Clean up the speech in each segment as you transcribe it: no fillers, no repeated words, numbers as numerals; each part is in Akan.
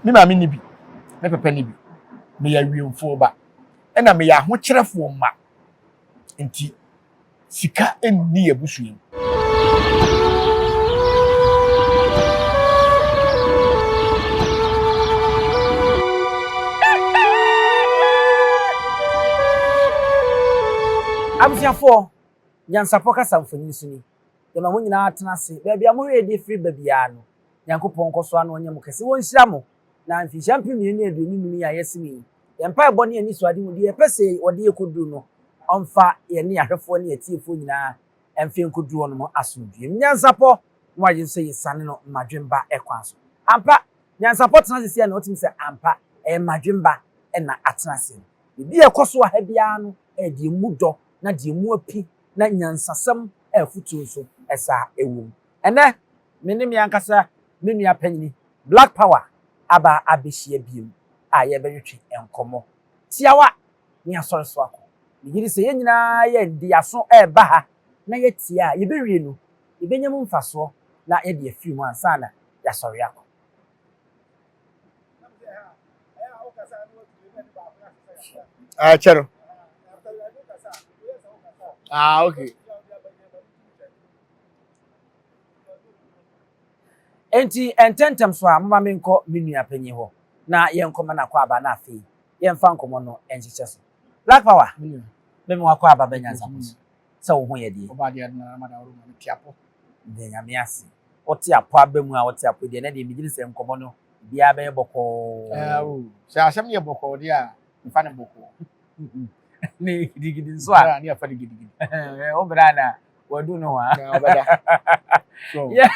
Me maame ni bi. Me papa ni bi. Me ya wiemfo ba. E na me ya ahokyerefo ma. Enti sika enni abusua. Abusiafo nyansapo kasa mfonyin suni ye ma mo nyina atena se ba bia mo hwe de free ba bia no Nyankopɔn koso ano onye mo kese won hyira mo na mfi champion mi ne aduonu num ya yesimi ye mpa ebo ne ani so ade mu de ye pese ode ye koduru no onfa ye ne ahwefo ne atiefo nyina emfe nkoduru no mo asomdue nyansapo mo aye se yesane no madwemba ekwan so ampa nyansapo tena se na otim se ampa madwemba na atena se bi ekoso ha bia no de mudo na de mu api na nyansasam afutu so esa ewum ene mene mi ankasa menu apanyini Black Power aba abehia biem a ye behwetwe enkomo tiawa ni asore so akọ yiri se ye nyina ye ndi aso eba ha na ye tia ye bewie no ye benyam mfaso na ye de afi mu ansa na ya sore akọ Chero. Okay. Enti ententem so a mama menko menu apanyi ho na ye nkoma na kwa aba na afei ye mfa nkomo no enchiche so Black Power meme wakwa aba banyansa so wo ho ye de Oba de na mada oro ma tiapo de nyame ase wote apo abamu a wote apo de na de migiri se nkomo no bia be boko se asem ye boko de a mfa ne boko ni gidigidi so a ni afa de gidigidi o brana wadu no ha na obada so yeah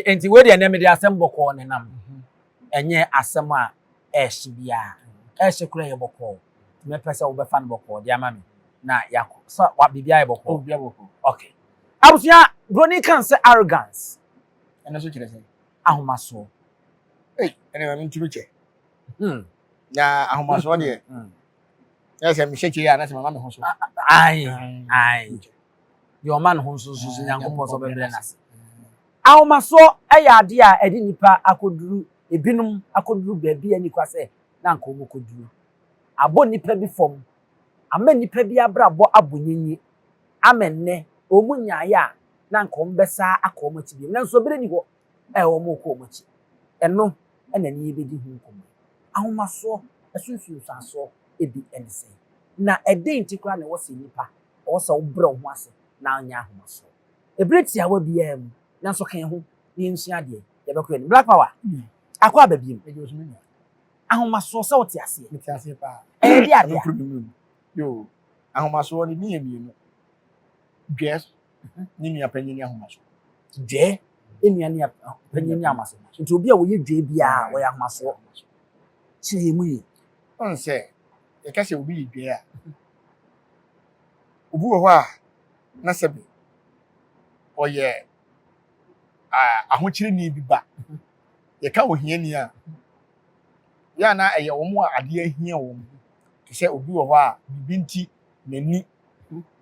enti we de na me de asem boko ne nam enye asem a ehye bia ehye kura ye boko me pese wo be fa ne boko de ama me na yakọ so wa bibia ye boko bia boko okay abusia broni kan say arrogance ene so kire se ahomaso ene ma ntumi che na ahomaso de ya se mi sheche ya na se mama me ho so ai your man ho so Nyankopɔn so be na se ahomaso eya ade a edi nipa akoduru ebinum akoduru baabi ani kwase na nka omo koduru abo nipa bi fom ama nipa bi abrabo abonyenyi amenne omu nyaaya na nka ombesa aka omo chi bi na nso bere ni ho omo ko omo chi eno ena ni ebedi hu nkomo ahomaso esunsun sanso ebi ense na ede ntikura na wose nipa wose obrɛ ho ase na anya ahomaso ebreti awa bia mu na nso kan ho ni nsua de ye bekọ ni Black Power akwa babiem ahomaso se wote ase mi ase pa di ade yo ahomaso ni ni emienu guess ni ni apanyini ahomaso dwe enua ni apanyini amaso nti obi a wo ye dwe bia wo ya ahomaso chire mu yi on se e ka se obi dwe a obu wo a na sebe oye ahokyere ni bi ba ye ka ohia ni a ya na eye wo mu ade ahia wo te se obi wo a bibinti nani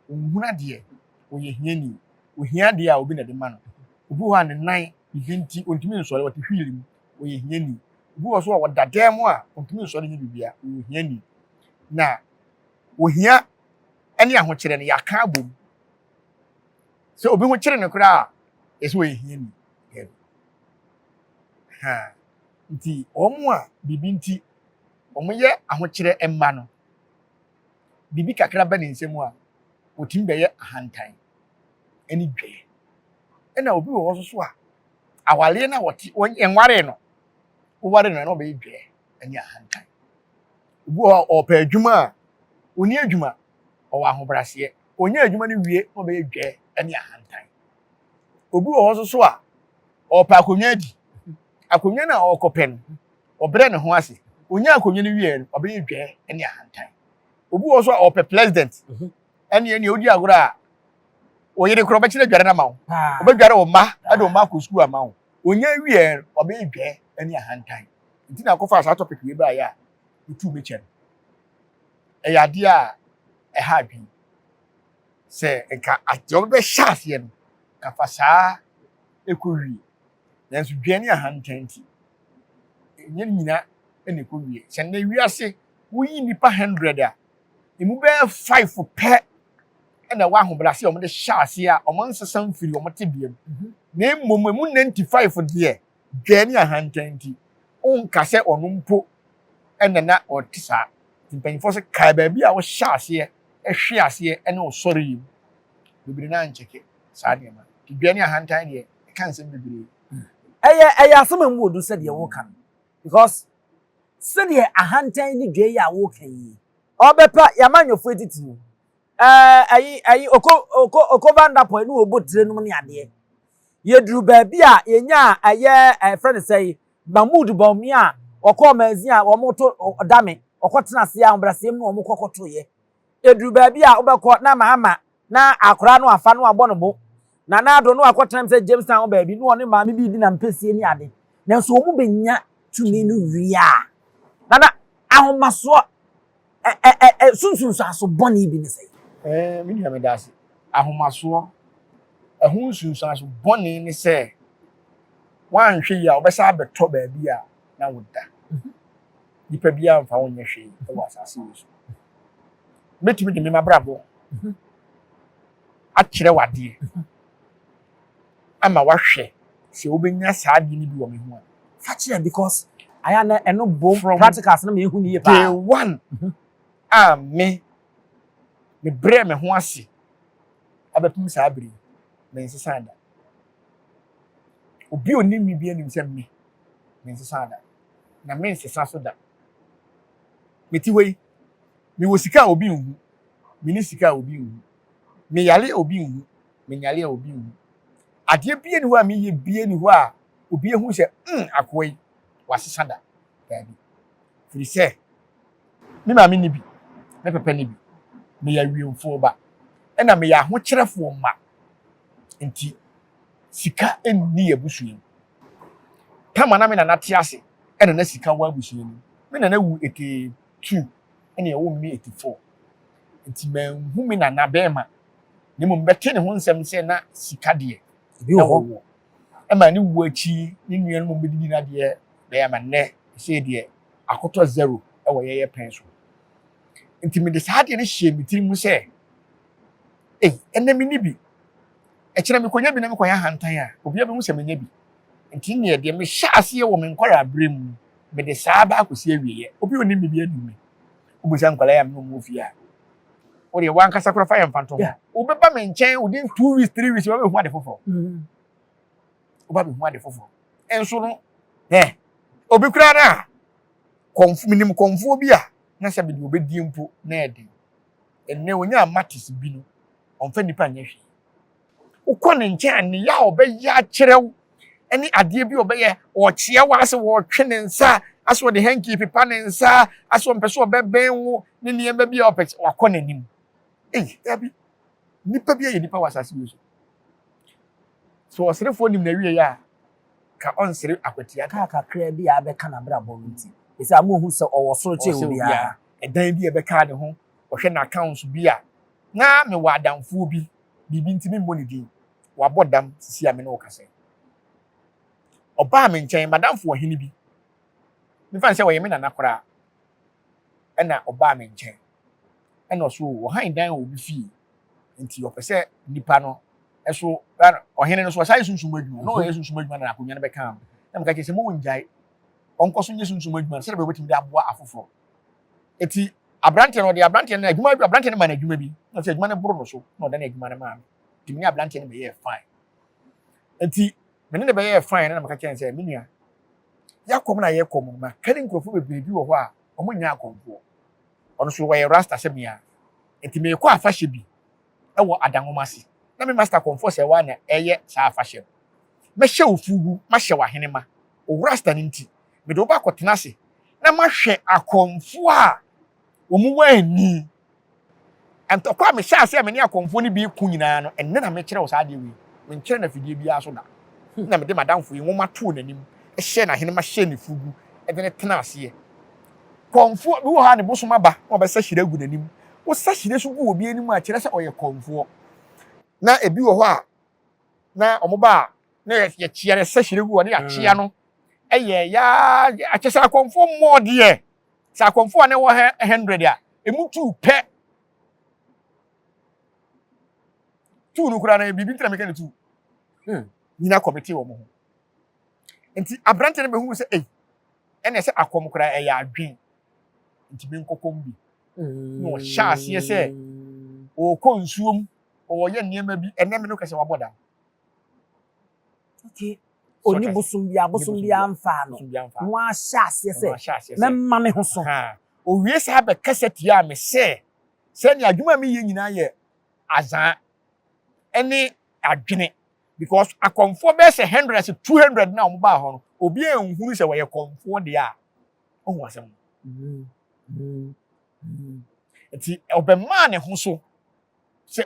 ohuna de oye hia ni ohia de a obi na de ma no obi wo a ne nan bibinti ontimi nsore wote hwiri mu oye hia ni obi wo so wo dadam a ontimi nsore ni bibia oye hia ni na ohia ani ahokyere no ya ka abom se obi ho kyere ne kura ese oye hia ni ha nti omo a bibinti omo ye ahokyere emma no bibi kakra ba ne nsemu a otim be ye ahantan ani dwe ena obi wo so so a awale na wote enware no woware no na obe dwe ani ahantan obi wo opa adwuma a oni adwuma owa ahobrase onya adwuma no wie obe dwe ani ahantan obi wo so so a opa akonwa di akonwa na okopen obre ne ho ase onya akonwa no wie no obe dwe ani ahantan obi wo so a opa president eni odi agoro a oyire kro ba kire dware na ma wo obedware wo ma ade wo ma ko school ama wo onya wie obe dwe ani ahantan nti na kofa asa topic we ba ya utu be chen e ya de a e ha dwi se enka ajo be shaase no ka fa saa ekowi nanso dwe ani ahantan ti nyɛ nyina ɛna ɛkɔ wie sɛ na wiase woyi nipa 100 a emu bɛyɛ 5 pɛ ɛna wa ahobrɛase a ɔmo de hyɛ ase a ɔmo nsesa mfiri ɔmo te biem na mmom emu 95 deɛ dwa ne ahantan nti onka sɛ ɔno mpo ɛna na ɔte saa mpanyinfoɔ sɛ kae baabi a wɔhyɛ aseɛ ɛhwe aseɛ ɛne ɔsɔre yi bebree na nkyɛke saa nneɛma dwa ne ahantan deɛ ɛka nsɛm bebree ɛyɛ asɛm a mu odu sɛ deɛ woka no because sɛdeɛ ahantan ne dwa yi a woka yi ɔbɛpa yamanyɔfo etiti no ayi oko vanda point no obo tire no ne adeɛ yeduru baabi a yenya ɛyɛ friend sɛ Mahmood Bawumia a ɔkɔ manzi a wɔn to dame ɔkɔ tena ase a ɔbrasem no wɔn kɔkɔto yɛ eduru baabi a ɔbɛkɔ na mahama na akora no afa no abɔ no bo na ado no akɔtena sɛ Jamestown baabi no ɔne maame bi di na mpɛsie ni ade nanso wɔn benya tumi no wia na ahomaso sunsunso aso bɔne bi ne sɛ me nua me da ase ahomaso ɛho sunsun aso bɔne ne sɛ wanhwe yi a ɔbɛsa abɛtɔ baabi a na woda nipa bi a mfa wo nyɛ hwee ɛwɔ asase yi so metumi de me mabrabo akyerɛ wadeɛ ama wahwɛ sɛ wobɛnya saa ade ni bi wɔ me ho a fa kyerɛ because aya na ɛno bom practicals na me hu ni day one a me brɛ me ho ase abɛpem saa bere me nsesa da obi oni mi bi anim sɛ me nsesa da na me nsesa so da meti wei me wo sika obi nhu me ni sika obi nhu me yale obi nhu me nyale obi nhu adeɛ bie ni hɔ a me yɛ bie ni hɔ a obi ehu sɛ akoi wasesa da baabi firi sɛ me ma me ni bi me pɛpɛ ni bi me ya wiemfo ba ɛna me ya ahokyerɛfo ma nti sika enni abusua tama na me na nate ase ɛna na sika wa abusua ni me na wu 82 ɛna ɛwo me 84 nti manhu me na bɛma ne mo mbɛte ne ho nsɛm sɛ na sika deɛ bi wɔ ɛma ne wu akyi ne nua no mo bedidi na deɛ bɛma nɛ sɛ deɛ akotɔ 0 ɛwɔ yɛyɛ pɛn so nti me de saa deɛ ne hyɛ me tirim sɛ ɛna me ni bi ɛkyerɛ me konya bi na me konya hantan a obi a bɛhu sɛ me nya bi nti ne deɛ me hyɛ aseɛ wɔ me nkwara abrɛ mu me de saa ba akosi awieyɛ obi oni me bi adu me obusa nkwala ya me no mu fi a o de wan kasa kora fa yɛ mfanto o bɛba me nkyɛn within 2 weeks 3 weeks o bɛhu ade foforo o ba bɛhu ade foforo enso no obi kura na minim konfo bi a na sɛ bi de obedi mpo na ɛde enne onya matis bi no ɔmfa nipa nyɛ hwee ukɔ ne nkyɛn ne ya ɔbɛyɛ akyerɛw ɛne adeɛ bi ɔbɛyɛ ɔkyea wase wɔtwe ne nsa aso de hanky pepa ne nsa aso mpɛ so ɔbɛbɛn wo ne nneɛma bi a ɔpɛ wakɔ n'anim dabi nipa bi yɛ nipa wasase yi so ɔsrefo nim na wie ya ka ɔnsere akwatia kakra bi a bɛka na bra bɔ nti ɛsɛ amu hu sɛ ɔwɔ soro kyɛ obi a ɛdan bi a bɛka ne ho ɔhwɛ na accounts bi a na me wɔ adamfo bi bibi ntimi mmɔ ne din wabɔ dam sisi a me ne wo kasa ɔbaa me nkyɛn madamfo wɔ hene bi mefa sɛ wɔyɛ me nana koraa ɛna ɔbaa me nkyɛn ɛna ɔso wɔ han dan wɔ bi fie nti ɔpɛ sɛ nipa no ɛso ɔhene no so ɔsɛ sunsum adwuma na ɔyɛ sunsum adwuma na akonnwa no bɛka am na meka kyerɛ sɛ mo ngyae ɔnkɔ so nyɛ sunsum adwuma sɛ bɛ bɛtumi de aboa afoforo eti abrante no de abrante no adwuma bi abrante no ma na adwuma bi na sɛ adwuma no boro no so na ɔda na adwuma no ma timi ne abrante no bɛyɛ fine enti mene ne bɛyɛ fine na meka kyerɛ sɛ menua yakɔm na yɛkɔm ma kani nkrofo bebree bi wɔ hɔ a ɔmo nya akɔmfo ɔno so wɔyɛ rasta sɛ mea enti me kɔ afahyɛ bi ɛwɔ adanwoma se na me master kɔmfo sɛ wa na ɛyɛ saa afahyɛ mɛhyɛ ofugu mahyɛ wahene ma o rasta ne nti me do ba kɔtena se na mahwɛ akɔmfo a wɔn wani antɔkɔ a mehyɛ ase a me ne akɔmfo ne bi ku nyinaa no ɛnne na me kyerɛ wo saa de wi me nkyerɛ na fidie bi aso da na me de madamfo yi nwoma to n'anim ɛhyɛ na hene ma hyɛ ne fugu ɛde ne tena ase kɔmfo bi wɔ ha ne bosom aba na ɔbɛsɛ hyire gu n'anim wo sɛ hyire so gu obi anim a kyerɛ sɛ ɔyɛ kɔmfo na ebi wɔ hɔ a na ɔmo ba na yɛ kyea ne sɛ hyire gu wɔ ne yɛkyea no ya akyesa akonfo mo de sa akonfo na wo 100 a emu tu pe tu no kura na bibi ntra meka ne tu nyina committee wo mo ho enti abrante na behu se ene se akom kura ya adwen enti bi nkokom bi no sha ase se o konsuom o ye niema bi ene me no kase waboda okay oni bosom bi amfa no no a sha ase se memma me ho so o wie sa be kaseti a me se ni adwuma me ye nyina ye azan ene adwene because akonfo be se 100 to 200 na omba ho no obi enhuru se we konfo de a ohu asem enti obema ne ho so se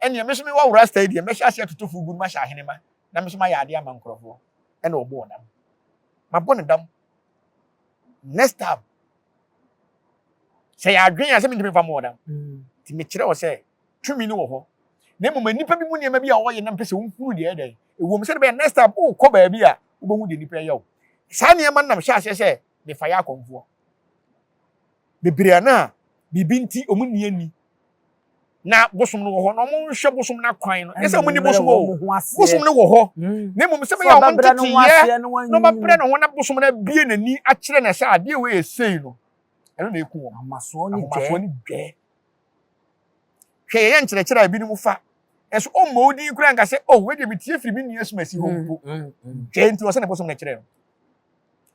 ene me so me wa wura stadium me hya totofu gu ma hya henema na me so ma ya ade ama nkrofo ene obo dam ma bo ne dam next time say adwen ya se me ndime fa mo dam ti me kire wo se tumi ni wo ho na mo nipa bi mu niema bi a wo ye na mpese wonhuru de eden ewo me se be next time ko ba bi a wo bo hu de nipa ya wo sa niema nam hya ase se me fa ya konfo bebre na bibinti omunni ani na bosom no wo ho no mo hwe bosom na kwan no ese omunni bosom wo bosom no wo ho na mo se me ya wo ntetiye no ba bre no ho na bosom na bie nani a kire na sa ade we esei no eno na eku wo amaso ni gbe hwe ye nkyerɛkyerɛ bi ni mu fa eso o mo odi kura nka se we de bitie firi bi ni esumasi ho mpo genti wo se na bosom na kyerɛ no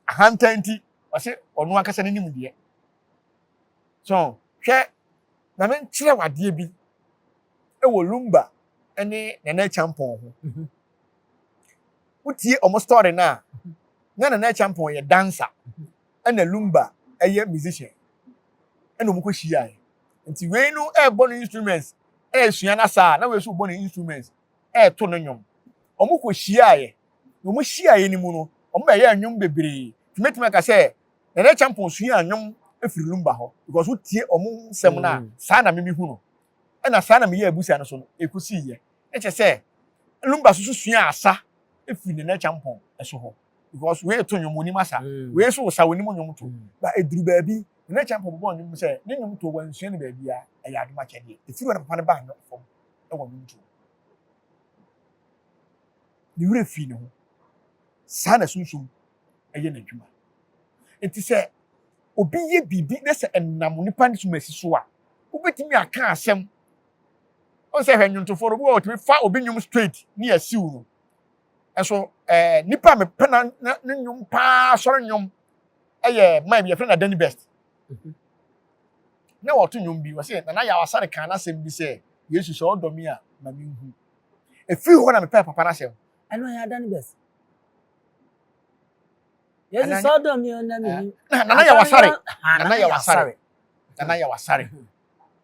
ahantanti wo se onu akasa ne nim de so hwe na men kyerɛ wade bi wo lumba ene nana champon ho utie omo story na nana champon ye dancer ena lumba eye musician ena omo ko hia nti we no bɔ no instruments sua na sa na we so bɔ no instruments to no nwom omo ko hia ye omo hia ye ni mu no omo be ye nwom bebre timetime ka se nana champon sua nwom efiri lumba ho because utie omo nsɛm na sa na memi hu no ena sa na me ye abusia no so no ekusi ye eche se lumba so sua asa efiri nana champon so ho because we to nwom oni masa we so sa woni mo nwom to ba eduru ba bi nana champon bo nwom se ne nwom to wansua ne ba bia eya aduma kyede efiri na papa ne ba no fom e wo nwom to ni wure fi ne ho sa na sunsum eye na dwuma enti se obi ye bibi na se enam nipa ne sumasi so a obetimi aka asem on se hwanyuntofo ro bo otimi fa obi nyum straight ni asiw no enso nipa me pena ne nyum pa soro nyum eye mai bi friend na Danny Best na woto nyum bi wo se na ya wasare kan na sem bi se Yesu so odomi a ma mi hu efi ho na me papa na sem eno ya Danny Best Yesu so odomi na mi na ya wasare na ya wasare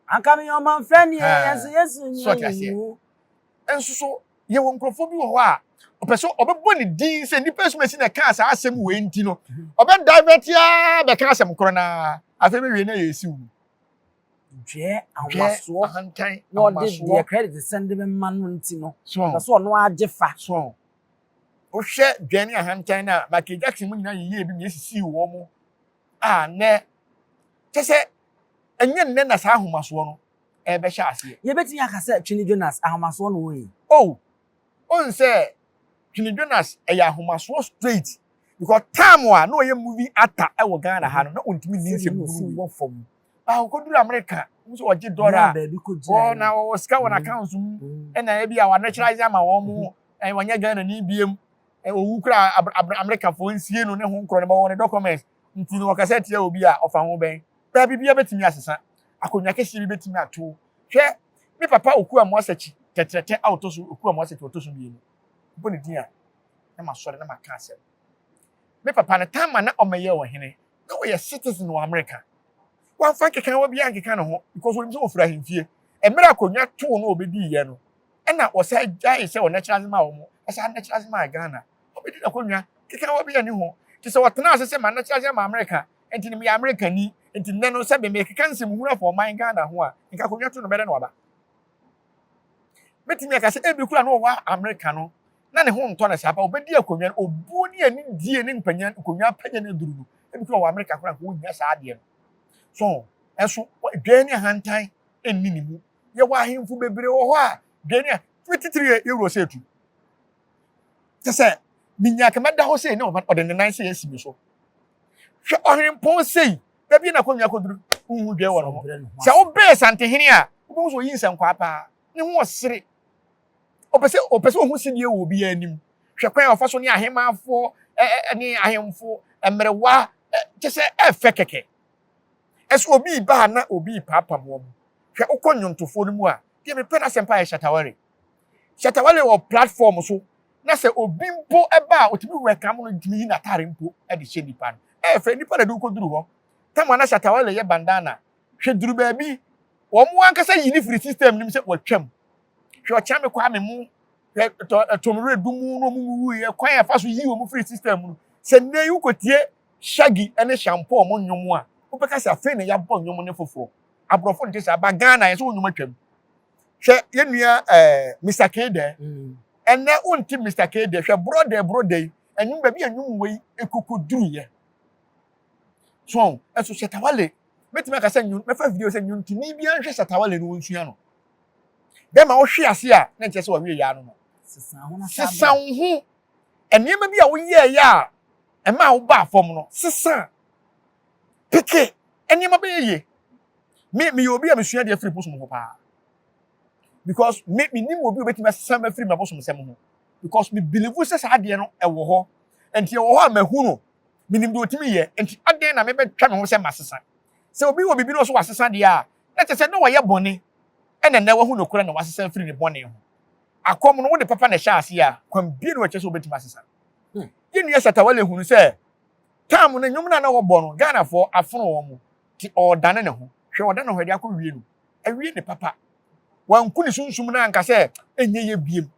aka mi o man friend Yesu nyu enso so ye won krofo bi wo ho a opeso obebo ne din se nipa sumasi na ka sa asem we nti no obe divert ya be ka asem kro na afi be we na yesiw je amaso hantan no de credit send me man nti no so no ajefa so o hwe dwane ahantan na Michael Jackson mu nyina ye bi me esisi wo mo ne kese enye nne na sa ahomaso no be hya ase ye beti akase Twini Jonas ahomaso no we on say Twini Jonas ahomaso straight because time wa no ye movie actor e wo Ghana ha no na ontimi ni nsem wo fom ko duru America nso oje dollar na wo ska won account e na e bia wa naturalize ama wo mu wanya Ghana ni biem owu kura America fo nsie no ne ho nkro ne ba won documents nti no kasa tie obi a ofa ho ben ba bibia betimi asesa akonya kesi bi betimi ato hwe me papa oku amosachi tetrete autosu oku amosachi autosu bi ni bo ne din a na masore na maka asem me papa na time na omeye wo hene na wo ye citizen of America wan fa kekan wo bia kekan no ho because wo nso ofura hemfie emere akonya to no obedi ye no e na wo say jai se wo naturalism ma wo mo e say naturalism ma Ghana obedi akonya kekan wo bia ni ho ti se wo tena asese ma naturalism ma America enti ni me America ni enti nne no se be me kekan se muhura for man Ghana ho a nka akonya to no bere no aba metimi aka se ebi kura no wa America no na ne ho ntɔ na saa pa obedi akonwa obuo ne ani die ne mpanya akonwa panya ne duru no ebi ko wɔ America kora ko nya saa de no so ɛso dwan ne hantan enni ne mu ye wɔ ahemfu bebre wɔ hɔ a dwan ne 23 euro setu sɛ minya kemada hɔ sɛ ne ɔde ne nan sɛ yɛsi mi so hwɛ ɔhempɔn sei baabi na konwa koduru hu dwan wɔ no sɛ wo be santehene a wo so yi nsankwa pa ne ho ɔsere opese ohun sidie wo bi anim hwɛ kwan a ɔfa so ne ahemafo ne ahemfo mmerewa kyese efe keke eso obi ba na obi papa mo hwɛ ukonyuntofo no mu a de me pena sempa ya shatawale wo platform so na sɛ obi mpo eba otimi welcome no dimi na tare mpo e de hye nipa no efe nipa na de ukoduru hɔ tama na shatawale ye bandana hwɛ duru ba bi wo mo ankasa yi ni free system nim sɛ watwam hwɛ ɔkya me kwa me mu tomre dumu no mu ye kwan afa so yi wo mu free system no sɛ ne yu kotie shaggy ene shampoo mo nwomo a wo beka sɛ afa ne ya bɔ nwomo ne foforo abrofo nte sɛ ba Ghana ye so nwomo atwam hwɛ ye nua Mr. Kede ene unti Mr. Kede hwɛ brother enwum ba bi enwum wei ekokoduru ye so eso Shatawale metima ka sɛ nwum mefa video sɛ nwum timi bia hwɛ Shatawale no wonsua no dema wo hwe ase a na nkyɛ sɛ wawie ya no sesa ho enema bi a wo ye ya ema wo ba fom no sesa peke enema be ye me obi a mesua de free bosom ho pa because me nim obi obetimi sesa ma free ma bosom sem ho because me believe say sa de no e wo ho enti e wo ho a mahu no me nim de otimi ye enti aden na me betwa me ho sɛ masesa sɛ obi wo bibi no so wasesa de a na kyɛ sɛ na wo ye bɔne ena na wahu no kora na wasesa free ne bɔne ho akom no wo de papa na hya ase a kwam bi no kyɛ sɛ obetimi asesa ye nua Shatawale hunu sɛ tam no nwum na wo bɔ no Ghana fo afono wo mu ti ɔdane ne ho hwɛ ɔdane ho de akɔwie no awie ne papa wanku ne sunsum na anka sɛ enye ye biem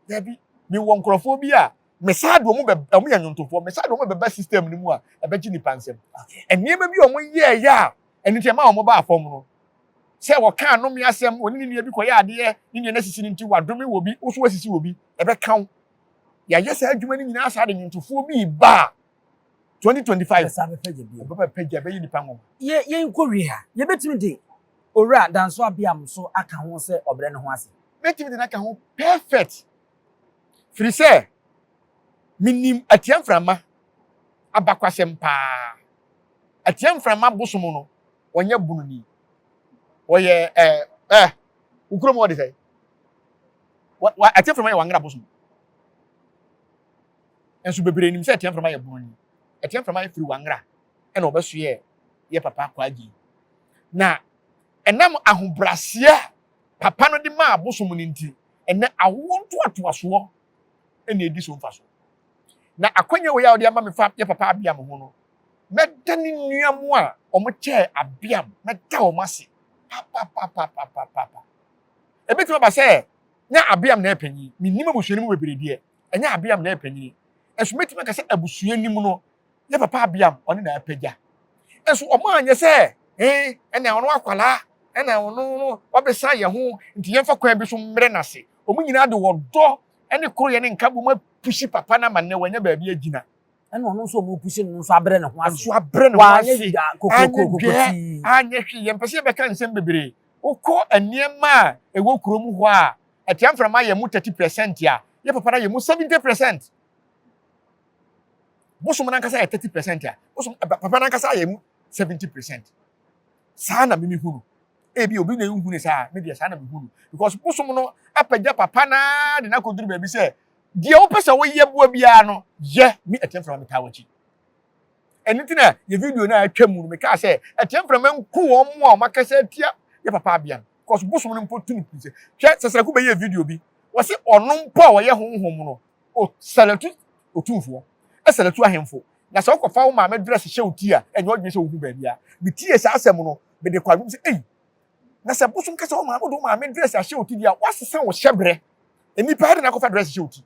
dabi me wɔ nkrɔfo bi a me saado mu be ɔmo yɛ nyontofo me saado mu beba system ni mu a ɛbɛgye ni pansem enniema bi ɔmo yɛ ya eni te ma ɔmo ba afɔm no sɛ wɔ ka no me asɛm oni ne bi kɔ yɛ ade ne ne nasisi ne nti wadome wɔ bi wo so wasisi wɔ bi ɛbɛka ya yesa adwuma ni nyina asa de nyontofo bi ba 2025 baba pagya be yi nipa ngo ye nkɔwie ha ye betimi de owura danso abiam so aka ho sɛ obre ne ho ase betimi de naka ho perfect firi sɛ minim atiamframa abakwasɛm pa atiamframa bosom no wɔnyɛ bununi wɔyɛ ukrom wɔde sɛ wa atiamframa yɛ wangra bosom enso bebre nim sɛ atiamframa yɛ bununi atiamframa yɛ firi wangra ɛna obeso yɛ papa kwaji na enam ahobrasea papa no de ma abosom no nti ene awonto atoaso ene edi so mfa so na akwanya we ya ode ama me fa yɛ papa abiam ho no meda ne nuamo a omo kyɛ abiam meda o mase papa ebetima ba sɛ nya abiam na epanyi minim abusuani mu bebre die enya abiam na epanyi enso metima ka sɛ abusuani mu no yɛ papa abiam ɔne na apagya enso omo anya sɛ ene ono akwala ena ono wabesa ye ho nti yemfa kwan bi so mmere nase omu nyina de wodɔ ene koro ye ne nka bo ma pushi papa na manne wanya ba bi agina ena ono so omu pushi no so abre ne ho ase so abre ne ho ase kokokokoti anya hwi yempese be kan nsem bebre ukɔ aniema ewo kurom ho a atiamframa ye mu 30% a ye papa na ye mu 70% bosom na nkasa ye 30% a bosom papa na nkasa ye mu 70% sana mimi hunu ebi obi na ehunu sa me dia sana me hunu because bosom no apagya papa na de na koduru ba bi se dia wo pesa wo ye boa bia no ye mi atiamframa me tawachi enitina ye video na atwa mu me ka se atiamframa nku wo mo a makasa tia ye papa abia because bosom no mpotu ni pise hwe sesera ku be ye video bi wo se ono mpo a wo ye honhom no o salatu otumfo salatu ahemfo na so kofa wo ma me dress hye oti a enyo odwe se wo hu ba bia me tie sa asem no me de kwa bi se na se bosom kasa wo ma me dress hye oti dia wasesa wo hyebre enipa de na kofa dress hye oti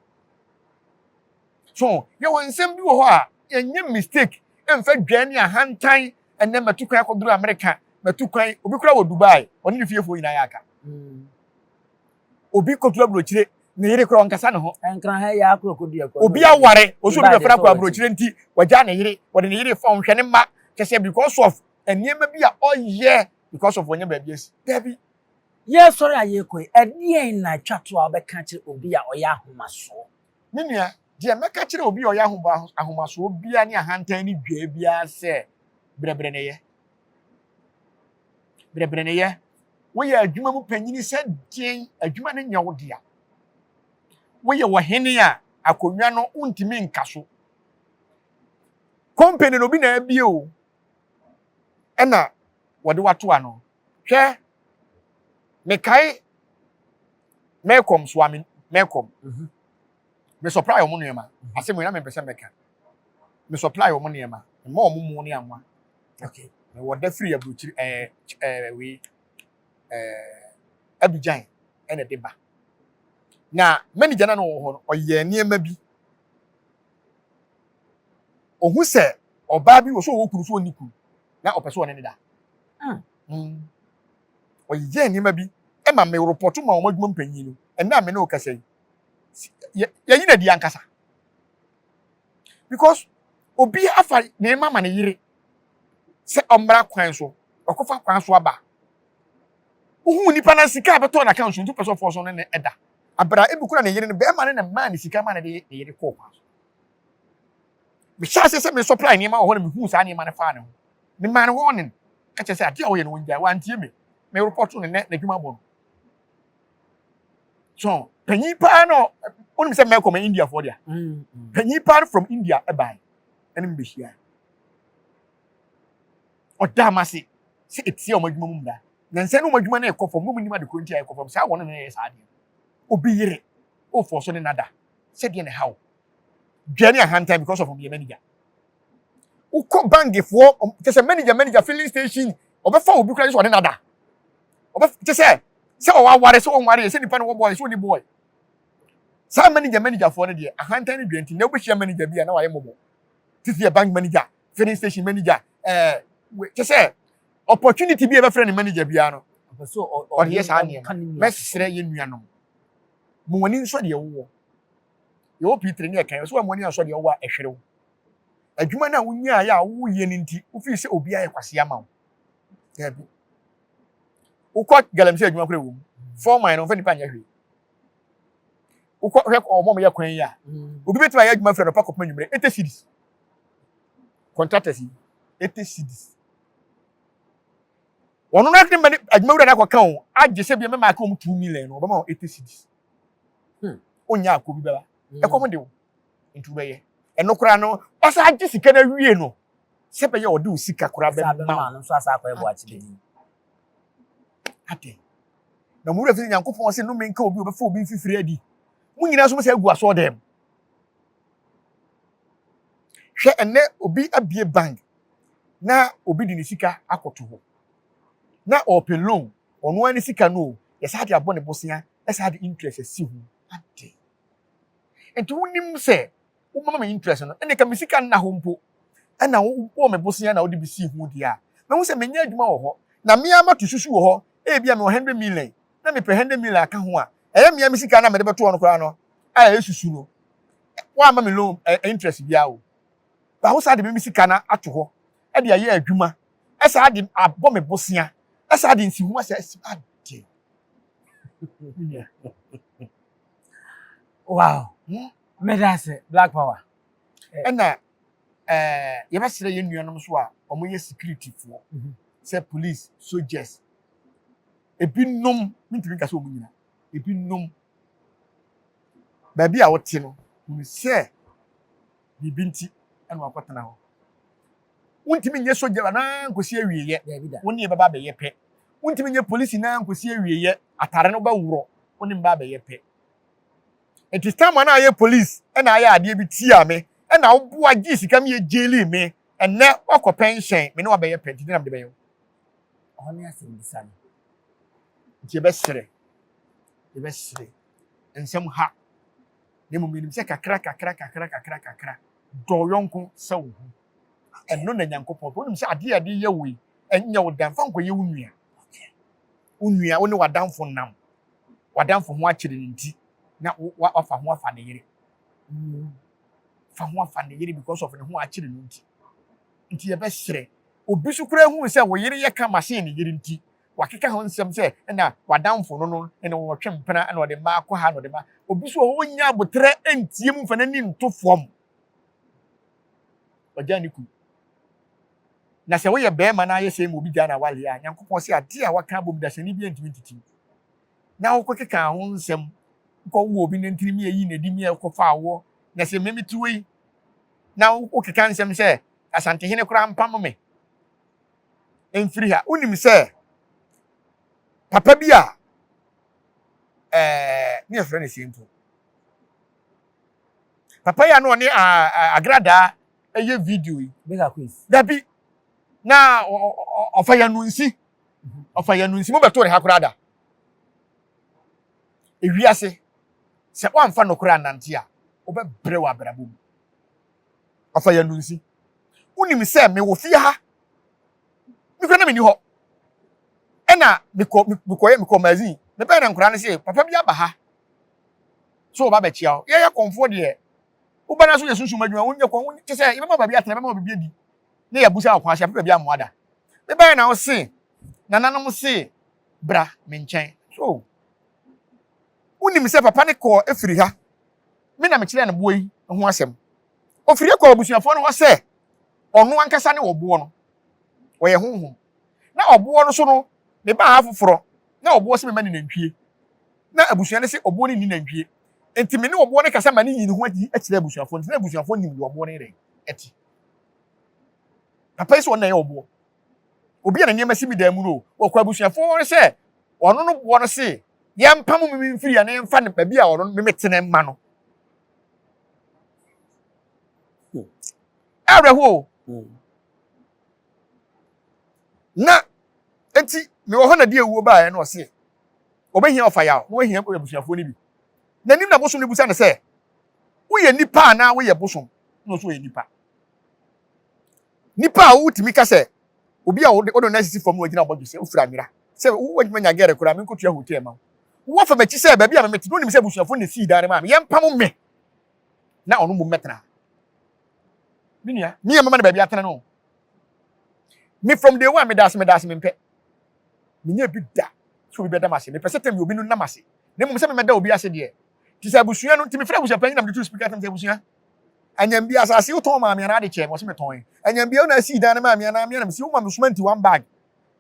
so ye won nsem bi wo ho a enye mistake emfa dwane ahantan enne matukwan akoduru America matukwan obi kura wo Dubai oni ne fiefo nyina ya aka obi kotu abrochire ne yere kura onkasa ne ho enkran ha ya akrokodua kwa obi aware oso be fra kwa abrochire nti wagya ne yere wode ne yere fa onhwe ne ma kese because of eniema bi a oye because of onye ba biesi dabi ye sorry aye koi ade na twato a obeka kire obi a oya ahomaso menua de meka kire obi a oya ahomaso obi a ne ahantan ne dwa bia se brebre ne ye brebre ne ye wo ye adwuma mu panyini se den adwuma ne nya wo dia wo ye wo hene a akonwa no untimi nkaso company no bi na abie o ena wode wato ano hwe mekai mekom swami mekom me supply omo nuema ase mo na me pese meka me supply omo nuema me omo mu ne anwa okay me wode free abrochiri we Abidjan ene deba na manager na no wo ho oye niema bi ohu se oba bi wo so wo kuru so oniku na opeso one ne da oye niema bi e ma me report ma o madwuma mpanyin no ena me na o kasa ye yina di ankasa because obi afa ne mama ne yire se omra kwan so okofa kwan so aba uhu nipa na sika abeto na account ntu person for so ne eda abra ebukura ne yire ne be ma ne ma ne sika ma ne de yire ko kwa so me sha se me supply ni ma wo ne me hu sa ni ma ne fa ne ho me ma ne ho ne ka che se ade a wo ye no nja wa antie me report ne na dwuma bo so panyi pa no onim se me come India for dia panyi pa from India e bai enim be hia oda ma se etie o madwuma mu da nanse no madwuma na ekofo mu ni ma de konti a ekofo sa won ne sa ade obi yire o for so ne nada se de ne how dwane ahanta because of the manager uko bank for just manager filling station obefa obi kra so ne nada obe just say o wa ware so on ware se nipa no boy so ni boy sa manager for ne de ahanta ne dwanti na obi hia manager bia na waye mobo titi bank manager filling station manager just say opportunity be ever friend manager bia no so or yes ania mesre ye nuanom mo woni nso de wo yo Peter ne kan so mo woni nso de wo a ehwere wo adwuma na wonya ya wo ye ni nti wo fi se obi aye kwase ama wo gabi ukọ galamsi adwuma kure wo 4 mile no fa nipa nya hwe ukọ hwe ko mo ye kwan ya obi betima ya adwuma friend no pakop manwumre 80 cedis contractors 80 cedis wono na krim bani adwuma wura na kwaka wo agye se bia me ma ka 2 million no ba ma 80 cedis onya akobi baba e komo de wo ntu be ye eno kura no osa agye sika na wie no se be ye ode usika kura be ma no so asa akwa ebo achi be ate na mu refi Nyankopon se no menka obi obefa obi fifiri adi mu nyina so mo se agu aso dem hwe ene obi abie bank na obi di ni sika akoto ho na open loan ono ani sika no yesa de abone bosia yesa de interest si hu ate enti wonim se wo mama interest no ene ka misika na ho mpo ana wo me bosia na wo de bi si hu dia na wo se menya adwuma wo ho na me ama to susu wo ho e bia me 100 million na me 100 million aka ho a eye me misika na me de beto no kra no a esusu no wa ama me loan interest bia wo ba wo sa de me misika na ato ho e de aye adwuma e sa de abo me bosia esa de nsi hu asa ade wow medase black power ena ye ba sire ye nuanom so a omo ye security fo say police soldiers ebinom mintimi ka so omo nyina ebinom ba bia wote no hu se bibinti ena wakotana ho wontimi nye soldier na nkosi awieye woni e baba be ye pe wontimi nye police na nkosi awieye atare no ba wuro woni mba be ye pe enti time na aye police na aye ade bi tia me na wo boa gi sika me ye jeli me enne wakọ pension me ne wa be ye pe enti na me de be yo oni asim bisani je be sere ensem ha ne mo minim se kakra do yonko se wo eno na Nyankopon wonim se ade ye we enya wo dan fa nko ye wunua wo ne wadamfo nam wadamfo ho akire nti na wafa ho afa ne yere fa ho afa ne yere because of ne ho akire no nti ye be hire obi so kura hu se wo yere ye ka machine ne yere nti wakeka ho nsem se na wadamfo no ne wo twempena na ode ma akwa na ode ma obi so wo nya abotre entie mu mfana ni ntofom Ojaniku. Na se wo ye be ma na ye se mu bi gana wale a Nyankopon se ade a waka bom da se ni bi entimi na wo kokeka ho nsem ko wo obi ne ntimi yi na di mi e ko fa wo na se memi tuwe na wo keka nsem se asante hene kura mpam me enfiri ha unim se papa bi a ni afra ne simple papa ya no ne agrada eye video yi bega quiz dabi na ofaya nunsi mo beto re hakurada ewiase se o amfa nokura nante a obebre wa brabom ofaya nunsi unim se me wo fie ha mi kwana me ni ho ena miko magazine me be na nkura ne se papa bi aba ha so ba be chia ye komfo de ubana so yesunsu madwuma wonye ko wonye se ye mama ba bi atena mama ba bi adi ne ya busa akwa hya papa bi amoada me be na wo se nananom se bra me nchen so unim se papa ne ko efiri ha me na me kire na boyi ho asem ofiri ko abusuafo no ho se ono ankasa ne obo no wo ye honhom na obo no so no ne ba ha foforo na obo se me ma ne nantwie na abusua ne se obo ne ni nantwie enti me ne obo ne kasa ma ne yin ho ati akire abusuafo enti na abusuafo nim de obo ne re eti papa so na ye obo obi na nyema simi da mu no okwa abusuafo ne se ono no bo no se ye mpam me mfiri ya ne mfa ne ba bi a ono me metene ma no areho na enti me wo ho na de ewuo ba ya na o se obehia ofaya no ohia abusuafo ne bi na nim na bosom ne busa ne se wo ye nipa na wo ye bosom no so ye nipa a wo timi ka se obi a wo na sisi fom wo gina obodu se ofura nwira se wo wadwuma nya gere kura me nkotua hotel ma wo fa machi se ba bia me meti no nim se abusuafo ne si dare ma me ye mpam me na ono mu metena minia me ye mama na ba bia tena no me from day one me das me mpe me nya bi da so bi beda mase me pese tem obi no na mase ne mum se me meda obi ase de ti se abusua no ti me fra abusua pan na me to speaker tem se abusua anyam bi asase wo ton ma me na de che mo se me ton anyam bi na si dan ma me na me se wo ma me sumanti one bag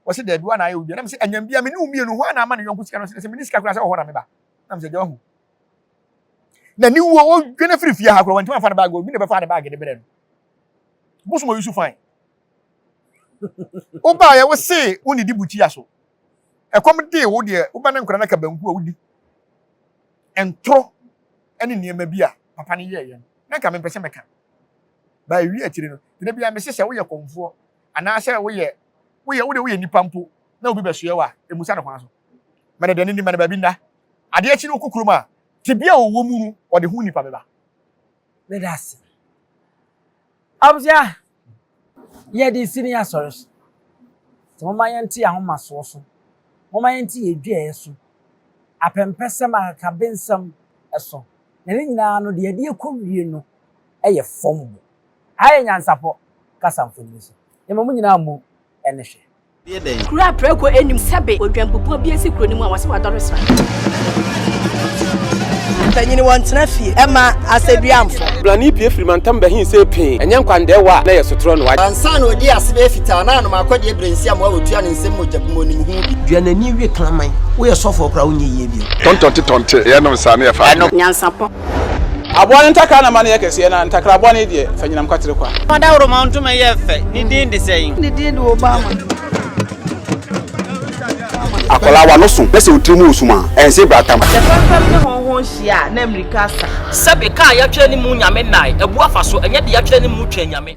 wo se de bi na aye obi na me se anyam bi me ne umie no ho na ma ne yonko sika no se me ni sika kura se ho na me ba na me se de ho na ni wo dwene free fie ha kura wanti ma fa na bag obi ne be fa na bag de bere no busu mo yusu fine oba ya wo se woni di buchi aso ekom de wo de oba na nkura na ka banku a wodi entro ene niema bi a papa ne ye na ka me pese meka ba wi akire no de bia me sese wo ye konfo ana se wo ye nipa mpo na obi besoe wa emusa ne kwan so mane de ni mane ba bi nda ade akire okukurum a te bia wo mu nu o de hu nipa beba let us abja ye di senior source to mama yenti ahoma so so mama yenti edua eso apempesem akabensem eso na ne nyina no de ade ekowie no eye fombo aye nyansapo kasamfoni so e mamu nyina mu ene hwe kura preko enim sebe odwampopo bi esi kuro ni mu a wase wadoresra tanyini wontena fie ema aseduamfo blani pie frimantam bahin se pin enye nkwande wa na yesotro no wa ansa na odi asebe fita na no makodi ebrensi am wa otua ne nsem mojabumo ni hu bi duanani wie klaman wo ye sofo kra wonye yie bi tontonte ye no sa na ye fa nyansapo abone ntaka na mane yekese na ntakra abone die fanyinam kwatere kwa mada woro ma ntuma ye fe ni din de sei ni din de obama akola wa no so pese utrimu usuma ense bratam fam ne honhon hia na amerika sa sebe ka ya twa ni mu nyame nai ebu afa so enye de ya twa ni mu twa nyame